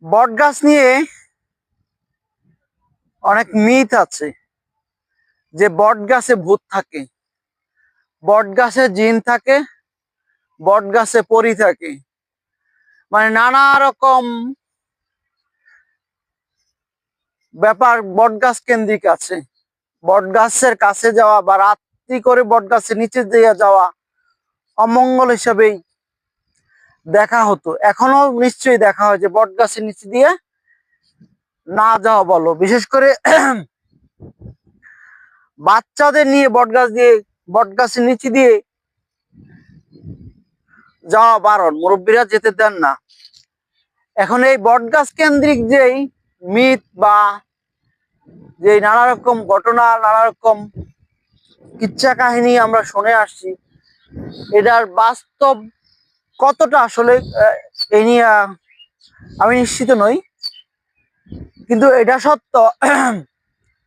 বট গাছ নিয়ে অনেক মিথ আছে যে বট গাছে ভূত থাকে, বট গাছে জিন থাকে, বট গাছে পরি থাকে। মানে নানা রকম ব্যাপার বট গাছ কেন্দ্রিক আছে। বট গাছের কাছে যাওয়া বা রাত্রি করে বট গাছের নিচে দিয়ে যাওয়া অমঙ্গল হিসেবেই দেখা হতো, এখনো নিশ্চয়ই দেখা হয় যে বট গাছের নিচে দিয়ে না যাওয়া বলো। বিশেষ করে বাচ্চাদের নিয়ে বট গাছের নিচে দিয়ে যাওয়া বারণ, মুরব্বীরা যেতে দেন না। এখন এই বট গাছ কেন্দ্রিক যেই মিথ বা যে নানা রকম ঘটনা, নানা রকম কিচ্ছা কাহিনী আমরা শুনে আসছি, এটার বাস্তব কতটা আসলে এই নিয়ে আমি নিশ্চিত নই। কিন্তু এটা সত্য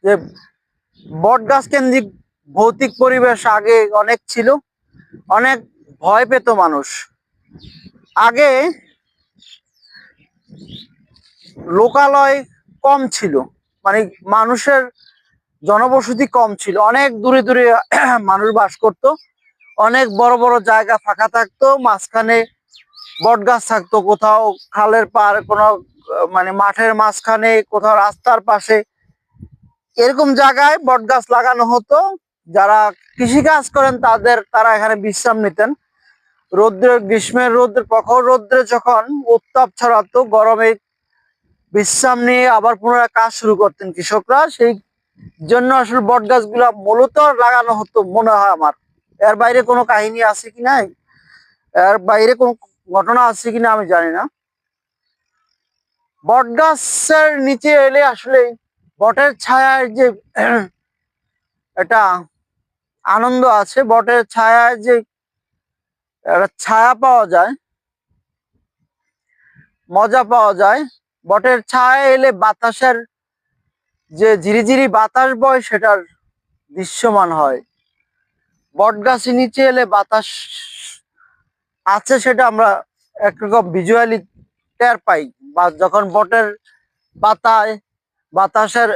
যে বট গাছ কেন্দ্রিক ভৌতিক পরিবেশ আগে অনেক ছিল, অনেক ভয় পেত মানুষ। আগে লোকালয় কম ছিল, মানে মানুষের জনবসতি কম ছিল, অনেক দূরে দূরে মানুষ বাস করত, অনেক বড় বড় জায়গা ফাঁকা থাকতো, মাঝখানে বট গাছ থাকতো, কোথাও খালের পার, কোনো মানে মাঠের মাঝখানে, কোথাও রাস্তার পাশে, এরকম জায়গায় বট গাছ লাগানো হতো। যারা কৃষি কাজ করেন তারা এখানে বিশ্রাম নিতেন। গ্রীষ্মের রোদ্রের, প্রখর রোদ্রে যখন উত্তাপ ছড়াতো, গরমে বিশ্রাম নিয়ে আবার পুনরায় কাজ শুরু করতেন কৃষকরা। সেই জন্য আসলে বট গাছগুলা মূলত লাগানো হতো মনে হয় আমার। এর বাইরে কোনো কাহিনী আছে কি নাই, এর বাইরে কোনো ঘটনা আছে কিনা আমি জানি না। বট গাছের নিচে এলে আসলে বটের ছায়ার যে একটা আনন্দ আছে, বটের ছায়ায় যে একটা ছায়া পাওয়া যায়, মজা পাওয়া যায়। বটের ছায়া এলে বাতাসের যে ঝিরিঝিরি বাতাস বয় সেটার দৃশ্যমান হয়। বট গাছের নিচে এলে বাতাস আছে সেটা আমরা একরকম ভিজুয়ালি টের পাই। বা যখন বটের পাতায় বাতাসের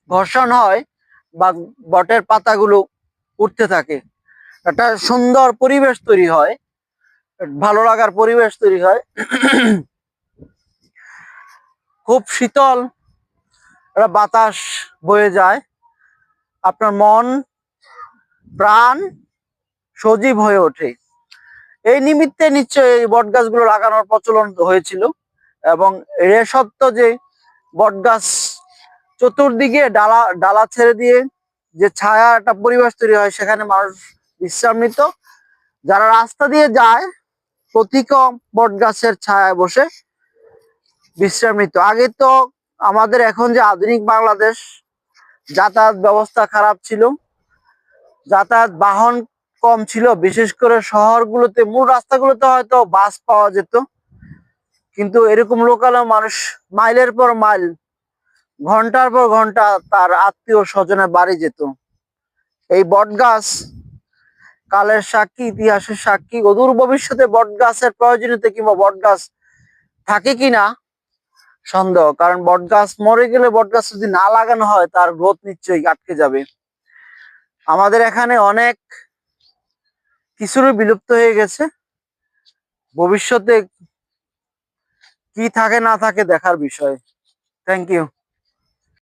ঘর্ষণ হয় বা বটের পাতাগুলো উঠতে থাকে, একটা সুন্দর পরিবেশ তৈরি হয়, ভালো লাগার পরিবেশ তৈরি হয়। খুব শীতল একটা বাতাস বয়ে যায়, আপনার মন প্রাণ সজীব হয়ে ওঠে। এই নিমিত্তে নিশ্চয়ই এই বট গাছগুলো লাগানোর প্রচলন হয়েছিল। এবং এ সত্য যে বট গাছ চতুর্দিকে ডালা ডালা ছেড়ে দিয়ে যে ছায়া একটা পরিবেশ তৈরি হয়, সেখানে মানুষ বিশ্রাম নিত। যারা রাস্তা দিয়ে যায় প্রতিকম বট গাছের ছায়ায় বসে বিশ্রাম নিত। আগে তো আমাদের এখন যে আধুনিক বাংলাদেশ, যাতায়াত ব্যবস্থা খারাপ ছিল, যাতায়াত বাহন কম ছিল, বিশেষ করে শহরগুলোতে মূল রাস্তাগুলোতে হয়তো বাস পাওয়া যেত, কিন্তু এরকম লোকাল মানুষ মাইলের পর মাইল, ঘন্টার পর ঘন্টা তার আত্মীয় স্বজনের বাড়ি যেত। এই বট গাছ কালের সাক্ষী, ইতিহাসের সাক্ষী। অদূর ভবিষ্যতে বট গাছের প্রয়োজনীয়তা কিংবা বট গাছ থাকে কিনা সন্দেহ, কারণ বট গাছ মরে গেলে, বট গাছ যদি না লাগানো হয় তার গ্রোথ নিশ্চয়ই আটকে যাবে। আমাদের এখানে অনেক কিছুরই বিলুপ্ত হয়ে গেছে, ভবিষ্যতে কি থাকে না থাকে দেখার বিষয়। Thank you.